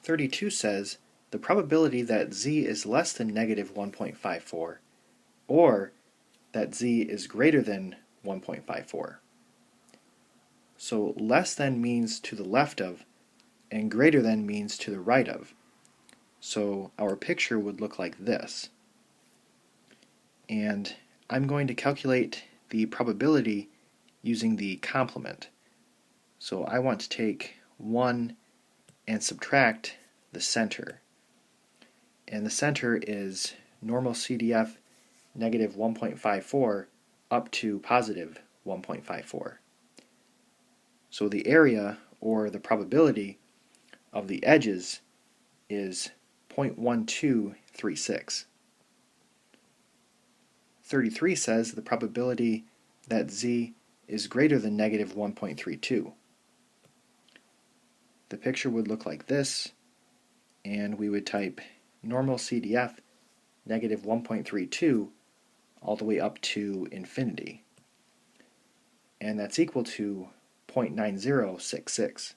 32 says the probability that z is less than negative 1.54 or that z is greater than 1.54. So less than means to the left of and greater than means to the right of. So our picture would look like this. And I'm going to calculate the probability using the complement. So I want to take 1 and subtract the center. And the center is normal CDF negative 1.54 up to positive 1.54. So the area, or the probability, of the edges is 0.1236. 33 says the probability that z is greater than negative 1.32. The picture would look like this, and we would type normal CDF negative 1.32 all the way up to infinity. And that's equal to 0.9066.